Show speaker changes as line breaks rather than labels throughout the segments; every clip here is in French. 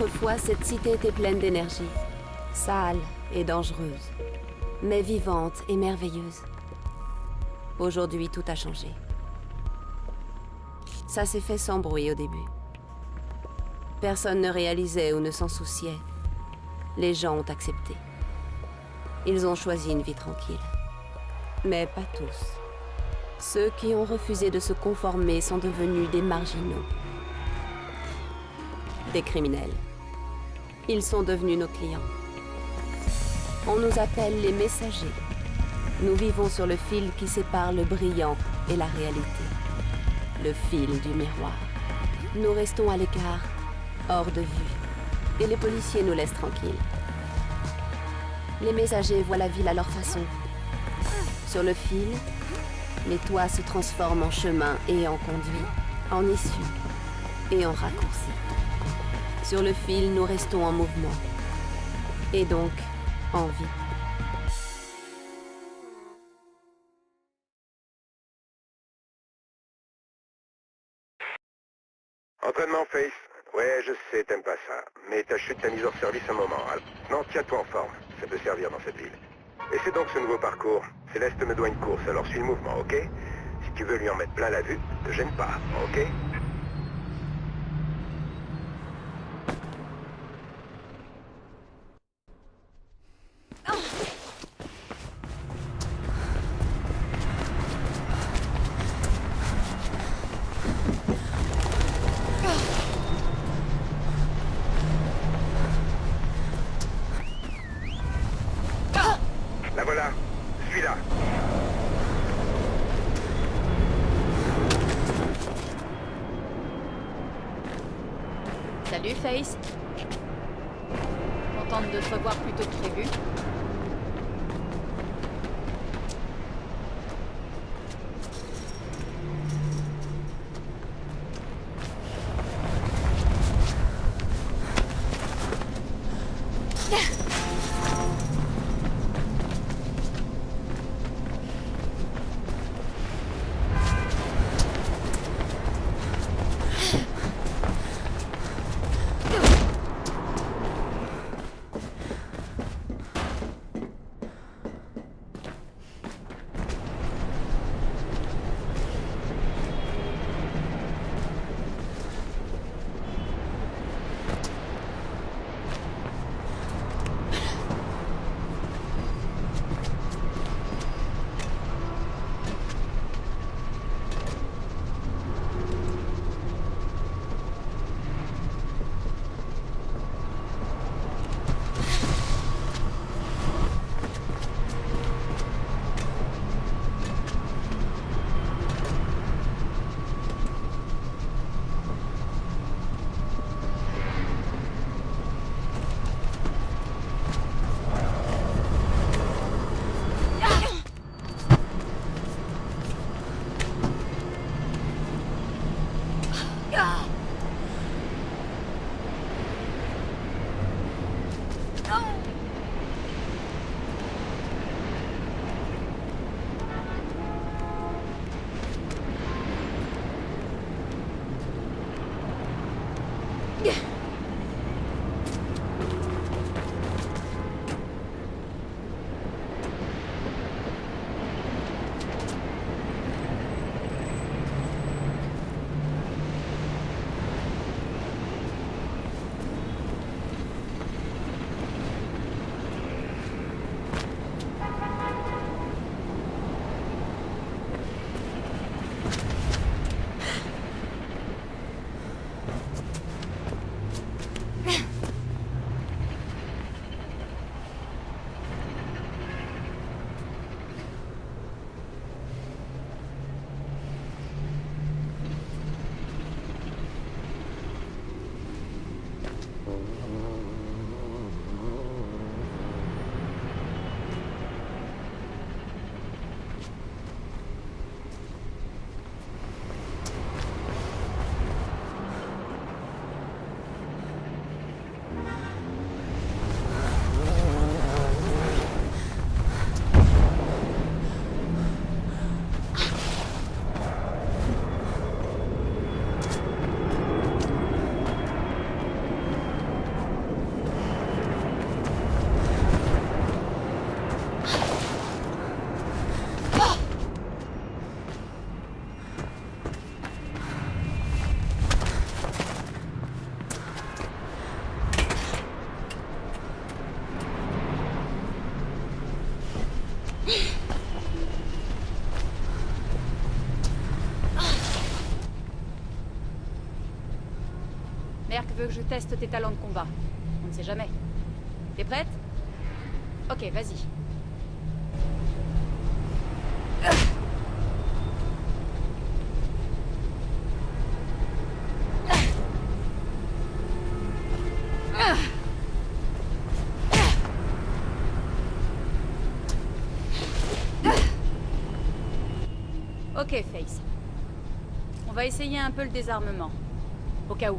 Autrefois, cette cité était pleine d'énergie. Sale et dangereuse, mais vivante et merveilleuse. Aujourd'hui, tout a changé. Ça s'est fait sans bruit au début. Personne ne réalisait ou ne s'en souciait. Les gens ont accepté. Ils ont choisi une vie tranquille. Mais pas tous. Ceux qui ont refusé de se conformer sont devenus des marginaux. Des criminels. Ils sont devenus nos clients. On nous appelle les messagers. Nous vivons sur le fil qui sépare le brillant et la réalité. Le fil du miroir. Nous restons à l'écart, hors de vue. Et les policiers nous laissent tranquilles. Les messagers voient la ville à leur façon. Sur le fil, les toits se transforment en chemin et en conduit, en issue et en raccourci. Sur le fil, nous restons en mouvement. Et donc, en vie.
Entraînement Face. Ouais, je sais, t'aimes pas ça. Mais ta chute t'a mise hors service un moment. Alors, non, tiens-toi en forme. Ça peut servir dans cette ville. Et c'est donc ce nouveau parcours. Céleste me doit une course, alors suis le mouvement, ok? Si tu veux lui en mettre plein la vue, te gêne pas, ok? La voilà. Suis-la.
Salut Face. Contente de te revoir plus tôt que prévu. veux que je teste tes talents de combat. On ne sait jamais. T'es prête? Ok, vas-y. Ok, Face. On va essayer un peu le désarmement. Au cas où.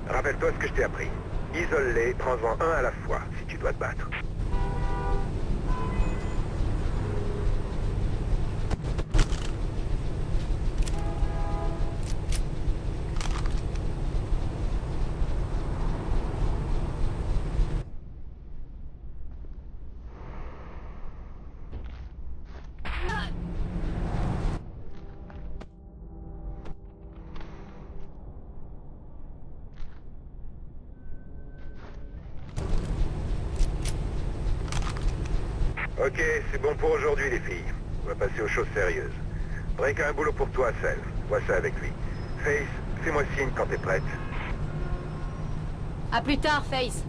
Rappelle-toi ce que je t'ai appris. Isole-les, prends-en un à la fois, si tu dois te battre. Ok, c'est bon pour aujourd'hui les filles. On va passer aux choses sérieuses. Drake a un boulot pour toi, Cell. Vois ça avec lui. Face, fais-moi signe quand t'es prête.
À plus tard, Face.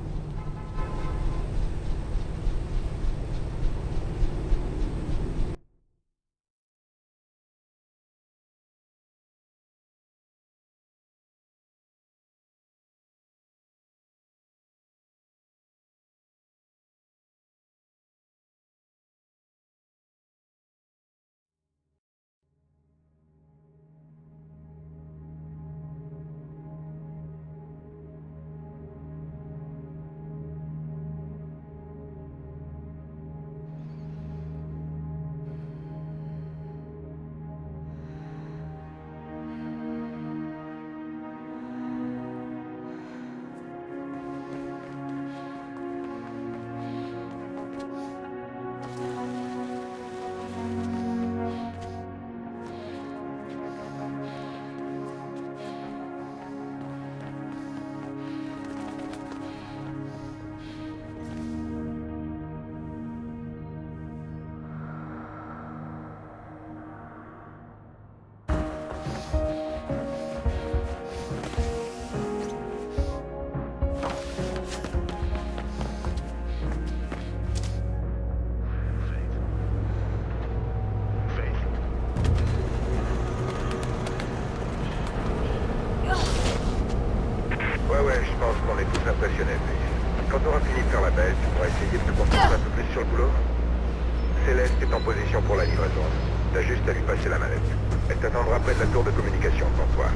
Ouais, je pense qu'on est tous impressionnés, Face. Quand on aura fini de faire la belle, tu pourras essayer de te concentrer un peu plus sur le boulot. Céleste est en position pour la livraison. T'as juste à lui passer la mallette. Elle t'attendra près de la tour de communication devant toi.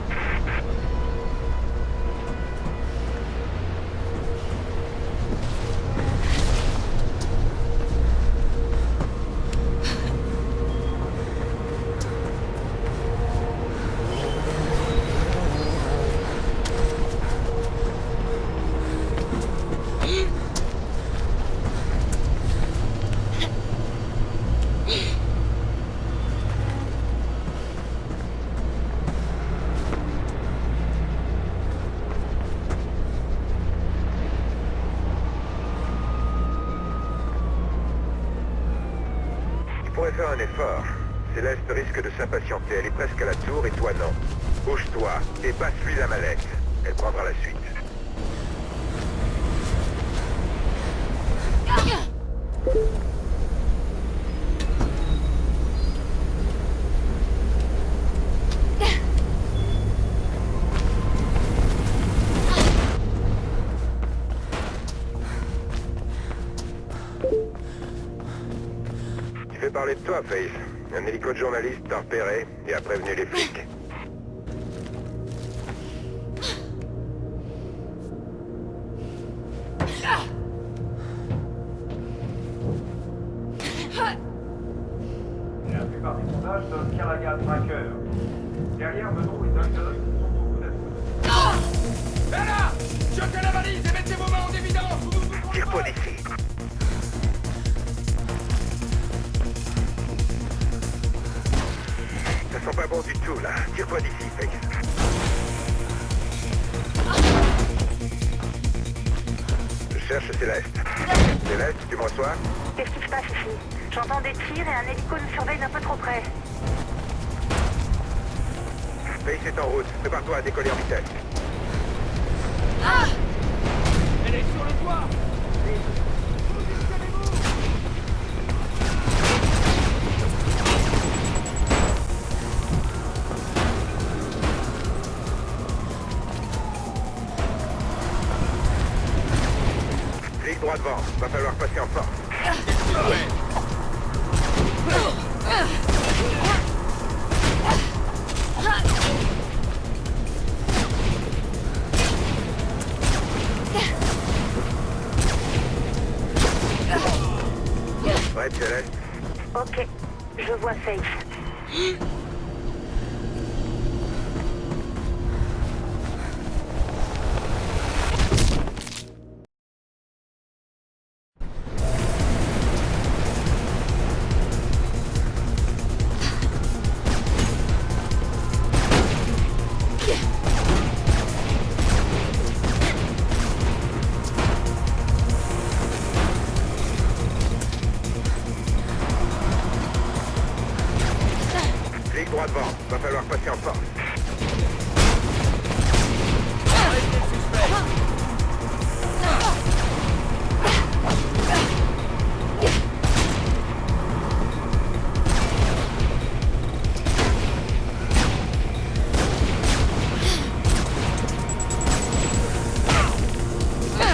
Tu pourrais faire un effort. Céleste risque de s'impatienter. Elle est presque à la tour et toi non. Bouge-toi et passe-lui la mallette. Elle prendra la suite. Tu fais parler de toi, Face. Un hélico de journaliste t'a repéré et a prévenu les flics.
La plupart des sondages donnent Callaghan vainqueur. Derrière, Menon et Dugdale sont beaucoup d'être.
Là! Choquez la valise et mettez vos mains en évidence!
Tire-toi d'ici. Ça sent pas bon du tout, là. Tire-toi d'ici, Face. Je cherche Céleste. Céleste, tu me reçois?
Qu'est-ce qui se passe ici? J'entends des tirs et un hélico nous surveille d'un peu trop près.
Face est en route. Prépare-toi à décoller en vitesse.
Elle est sur le toit.
Flic droit devant. Va falloir passer en force. Prête, Céleste?
Ok, je vois Faith.
Flic droit devant. Va falloir passer en force.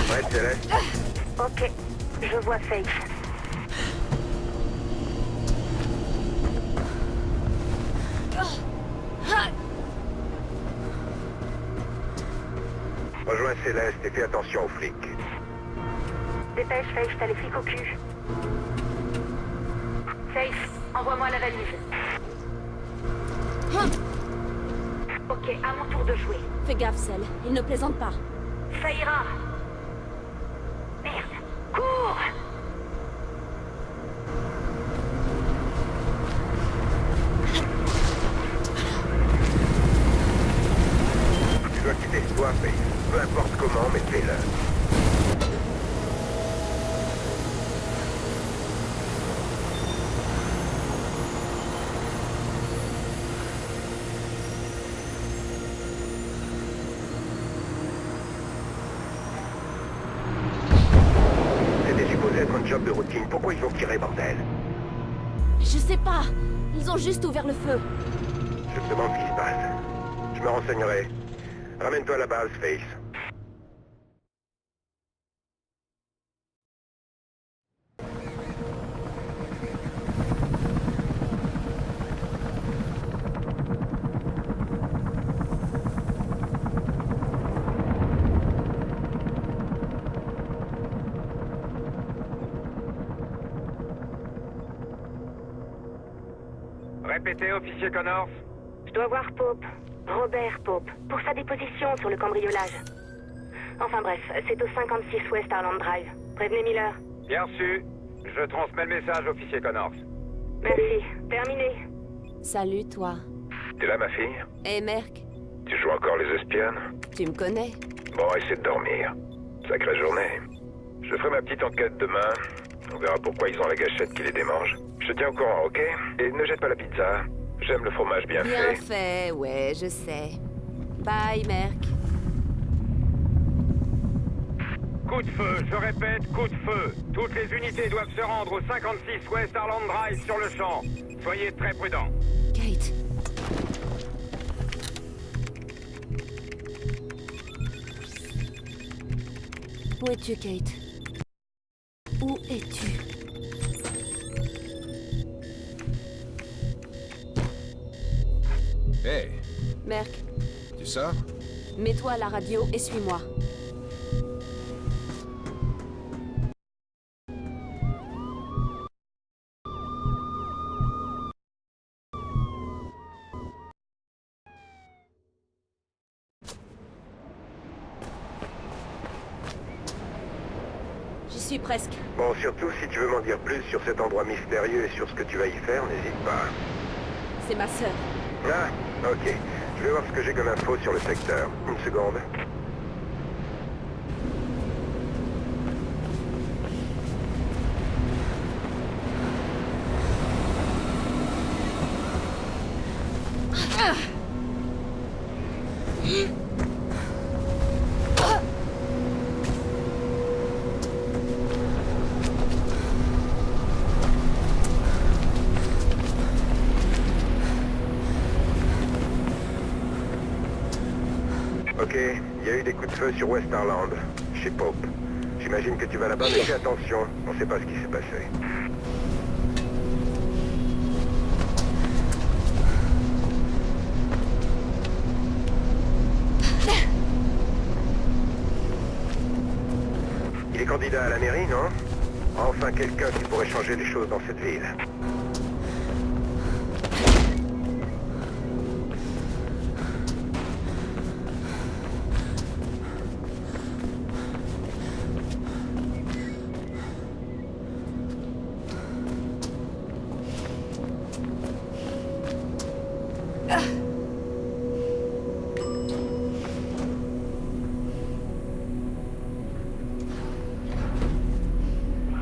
Prête, Céleste?
Ok, je vois Faith.
Rejoins Céleste et fais attention aux flics.
Dépêche, Faith, t'as les flics au cul. Faith, envoie-moi la valise. Ok, à mon tour de jouer.
Fais gaffe, Cell. Il ne plaisante pas.
Ça ira. Merde, cours!
Tu dois quitter toi, Faith. Peu importe comment, mais fais-le. C'était supposé être un job de routine. Pourquoi ils ont tiré, bordel?
Je sais pas. Ils ont juste ouvert le feu.
Je me demande ce qui se passe. Je me renseignerai. Ramène-toi à la base, Faith.
Répétez, officier Connors.
Je dois voir Pope. Robert Pope, pour sa déposition sur le cambriolage. Enfin bref, c'est au 56 West Harland Drive. Prévenez Miller.
Bien reçu. Je transmets le message, officier Connors.
Merci. Terminé.
Salut, toi.
T'es là, ma fille?
Et Merc,
Tu joues encore les espionnes?
tu me connais?
Bon, essaie de dormir. Sacrée journée. Je ferai ma petite enquête demain. On verra pourquoi ils ont la gâchette qui les démange. Je te tiens au courant, ok? Et ne jette pas la pizza. J'aime le fromage bien
Bien
fait.
fait, ouais, je sais. Bye, Merc.
Coup de feu, je répète, coup de feu. Toutes les unités doivent se rendre au 56 West Harland Drive sur le champ. Soyez très prudents.
Kate. Où es-tu, Kate? Où es-tu?
Hey,
Merc,
tu sors?
mets-toi à la radio et suis-moi. J'y suis presque.
Bon, surtout si tu veux m'en dire plus sur cet endroit mystérieux et sur ce que tu vas y faire, n'hésite pas.
C'est ma sœur.
Ah, ok. Je vais voir ce que j'ai comme info sur le secteur. Une seconde. Ok, il y a eu des coups de feu sur Westerland, chez Pope. J'imagine que tu vas là-bas, mais fais attention, on sait pas ce qui s'est passé. Il est candidat à la mairie, non? Enfin quelqu'un qui pourrait changer les choses dans cette ville.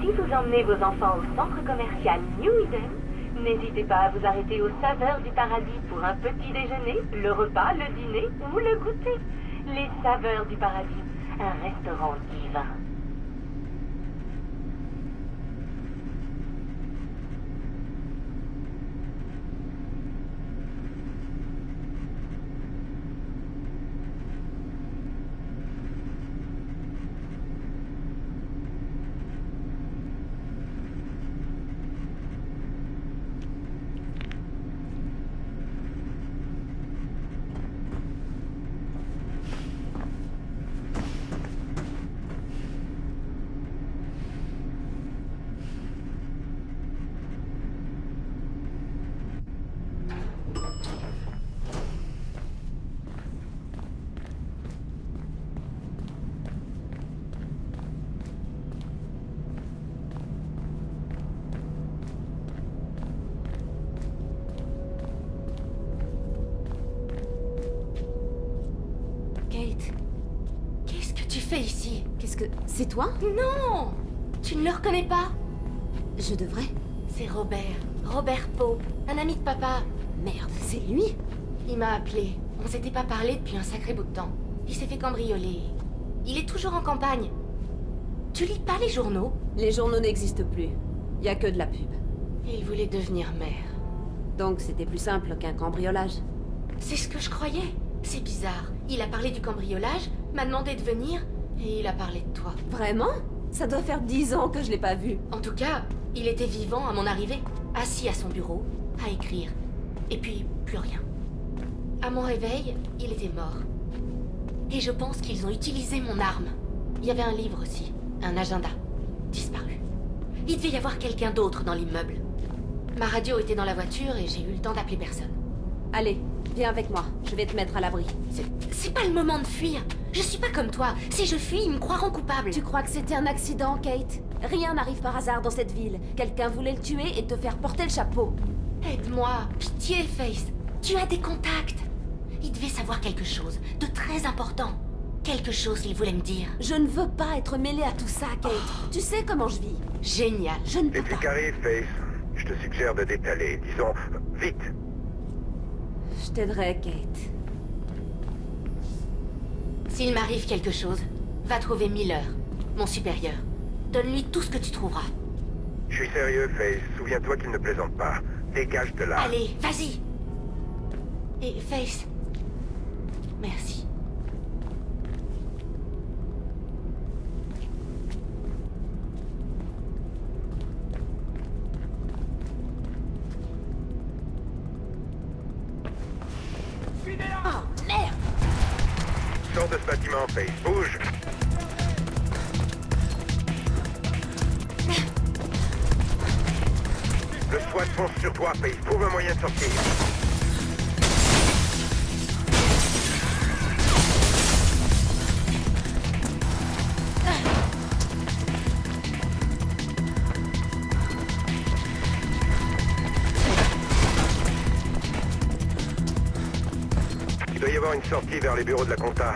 Si vous emmenez vos enfants au centre commercial New Eden, n'hésitez pas à vous arrêter aux saveurs du paradis pour un petit déjeuner, le repas, le dîner ou le goûter. Les saveurs du paradis, un restaurant divin.
Kate,
Qu'est-ce que tu fais ici?
qu'est-ce que... C'est toi?
Non! Tu ne le reconnais pas?
Je devrais.
C'est Robert. Robert Pope, un ami de papa.
Merde, c'est lui?
Il m'a appelé. On s'était pas parlé depuis un sacré bout de temps. Il s'est fait cambrioler. Il est toujours en campagne. Tu lis pas les journaux?
Les journaux n'existent plus. Y a que de la pub.
Il voulait devenir maire.
Donc c'était plus simple qu'un cambriolage.
C'est ce que je croyais. C'est bizarre. Il a parlé du cambriolage, m'a demandé de venir, et il a parlé de toi.
Vraiment? Ça doit faire 10 ans que je l'ai pas vu.
En tout cas, il était vivant à mon arrivée, assis à son bureau, à écrire. Et puis, plus rien. À mon réveil, il était mort. Et je pense qu'ils ont utilisé mon arme. Il y avait un livre aussi, un agenda, disparu. Il devait y avoir quelqu'un d'autre dans l'immeuble. Ma radio était dans la voiture et j'ai eu le temps d'appeler personne.
Allez, viens avec moi. Je vais te mettre à l'abri.
C'est pas le moment de fuir. Je suis pas comme toi. Si je fuis, ils me croiront coupable.
Tu crois que c'était un accident, Kate? Rien n'arrive par hasard dans cette ville. Quelqu'un voulait le tuer et te faire porter le chapeau.
Aide-moi. Pitié, Face. Tu as des contacts. Il devait savoir quelque chose de très important. Quelque chose qu'il voulait me dire.
Je ne veux pas être mêlée à tout ça, Kate. Tu sais comment je vis.
Génial.
Je ne peux
Les
pas.
flics arrivent, Face. Je te suggère de détaler. Disons, vite.
Je t'aiderai, Kate.
S'il m'arrive quelque chose, va trouver Miller, mon supérieur. Donne-lui tout ce que tu trouveras.
Je suis sérieux, Face. Souviens-toi qu'il ne plaisante pas. Dégage de là.
Allez, vas-y. Et Face, merci.
Oh, merde!
Sors de ce bâtiment, Face. Bouge. Le SWAT fonce sur toi, Face. Trouve un moyen de sortir. Il doit y avoir une sortie vers les bureaux de la compta.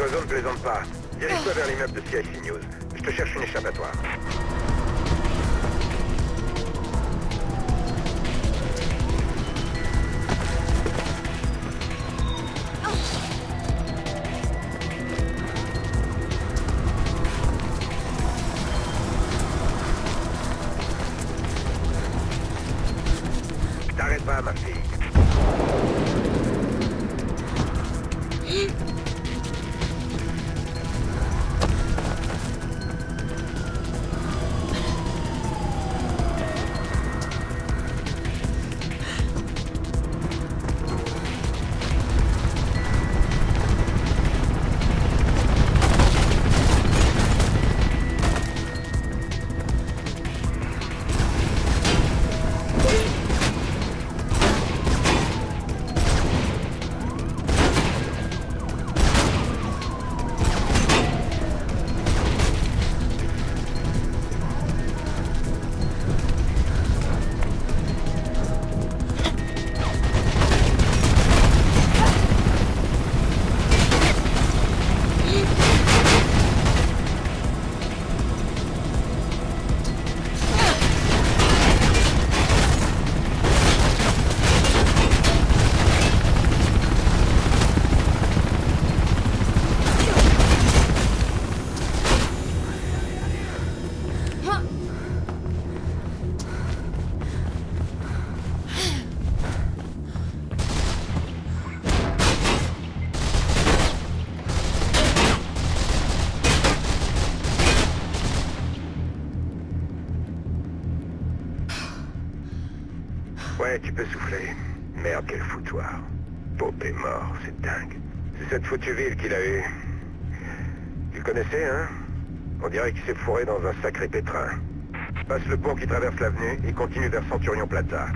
Cet oiseau ne plaisante pas. Dirige-toi vers l'immeuble de CIC News. Je te cherche une échappatoire. T'arrêtes pas, ma fille. Ouais, tu peux souffler. Merde, quel foutoir. Pope est mort, c'est dingue. C'est cette foutue ville qu'il a eue. Tu le connaissais, hein? On dirait qu'il s'est fourré dans un sacré pétrin. Passe le pont qui traverse l'avenue et continue vers Centurion Plaza.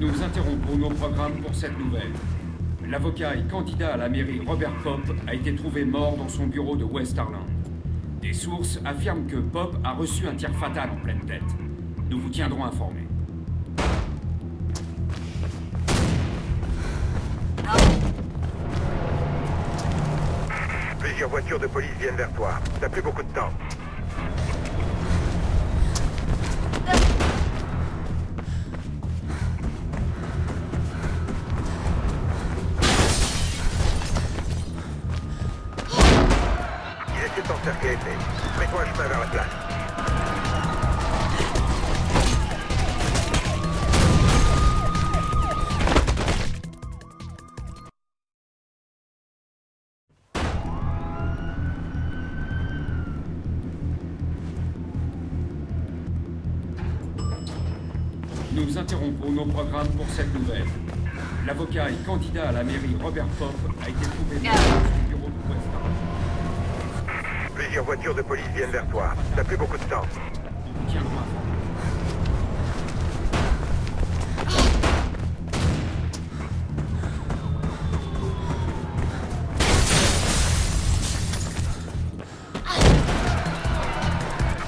Nous interrompons nos programmes pour cette nouvelle. L'avocat et candidat à la mairie Robert Pope a été trouvé mort dans son bureau de West Harlem. Des sources affirment que Pope a reçu un tir fatal en pleine tête. Nous vous tiendrons informés.
Plusieurs voitures de police viennent vers toi. T'as plus beaucoup de temps. Il essaie de t'encercler, fais-toi un chemin vers la place.
Nous interrompons nos programmes pour cette nouvelle. L'avocat et candidat à la mairie Robert Pope a été trouvé mort dans son bureau de West Harlem.
Plusieurs voitures de police viennent vers toi. T'as plus beaucoup de temps.
Nous vous tiendrons informés.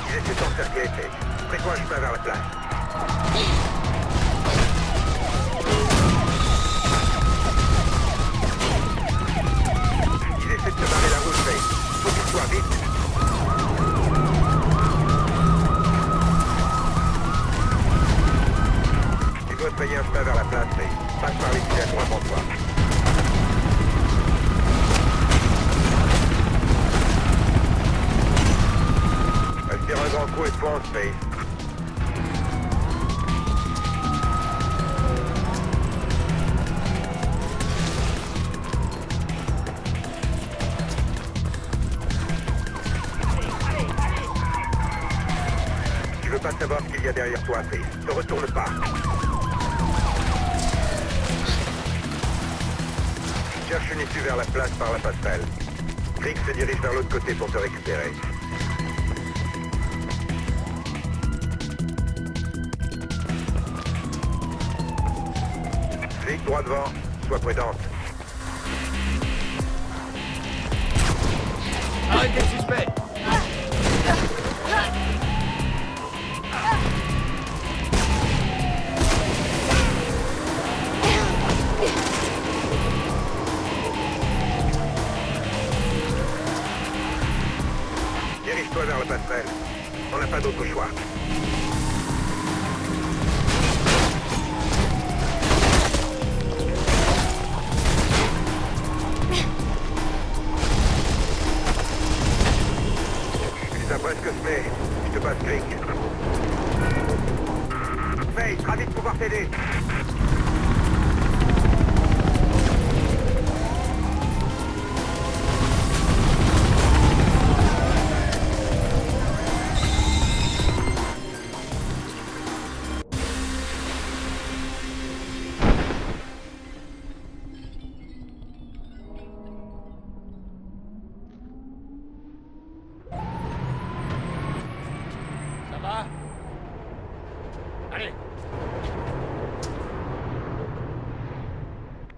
Il essaie de t'encercler, fais-toi un chemin vers la place. Il essaie de te barrer la route, Faith. Faut qu'il soit vite. Tu dois te payer un chemin vers la place, Faith. Passe par les filets à droite en toi. Respire un grand coup et fonce, Faith. Tu veux pas savoir ce qu'il y a derrière toi, Faith. Ne retourne pas. Cherche une issue vers la place par la passerelle. Rick se dirige vers l'autre côté pour te récupérer. Flic droit devant, sois prudente.
Arrêtez le suspect!
Dirige-toi vers la passerelle. On n'a pas d'autre choix. Tu as presque semé. Je te passe Crick. Faye, ravi de pouvoir t'aider.
Ça va? Allez!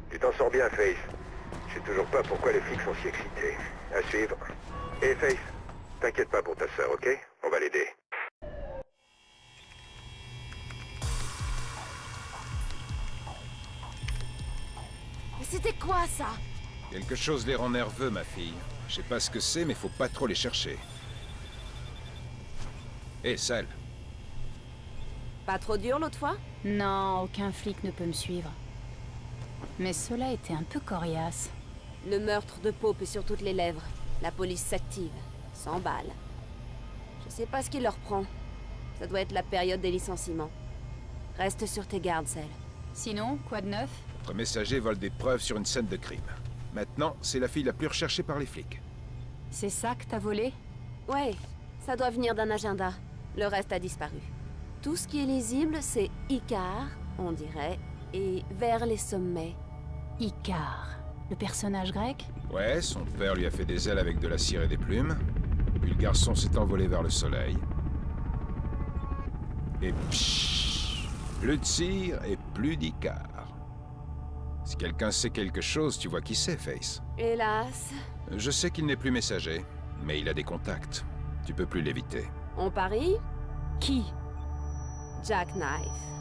Tu t'en sors bien, Faith. Je sais toujours pas pourquoi les flics sont si excités. À suivre. Et Faith, t'inquiète pas pour ta sœur, ok? On va l'aider.
Mais c'était quoi ça?
Quelque chose les rend nerveux, ma fille. Je sais pas ce que c'est, mais faut pas trop les chercher. Hé, Sal.
Pas trop dur l'autre fois?
Non, aucun flic ne peut me suivre. Mais cela était un peu coriace.
Le meurtre de Pope est sur toutes les lèvres. La police s'active. 100 balles. Je sais pas ce qui leur prend. Ça doit être la période des licenciements. Reste sur tes gardes, Cell.
Sinon, quoi de neuf?
Votre messager vole des preuves sur une scène de crime. Maintenant, c'est la fille la plus recherchée par les flics.
C'est ça que t'as volé?
Ouais, ça doit venir d'un agenda. Le reste a disparu. Tout ce qui est lisible, c'est Icar, on dirait, et vers les sommets.
Icar, le personnage grec?
Ouais, son père lui a fait des ailes avec de la cire et des plumes. Puis le garçon s'est envolé vers le soleil. Et pshhh, plus de cire et plus d'Icar. Si quelqu'un sait quelque chose, tu vois qui c'est, Face.
Hélas,
Je sais qu'il n'est plus messager, mais il a des contacts. Tu peux plus l'éviter.
on parie?
Qui?
Jackknife.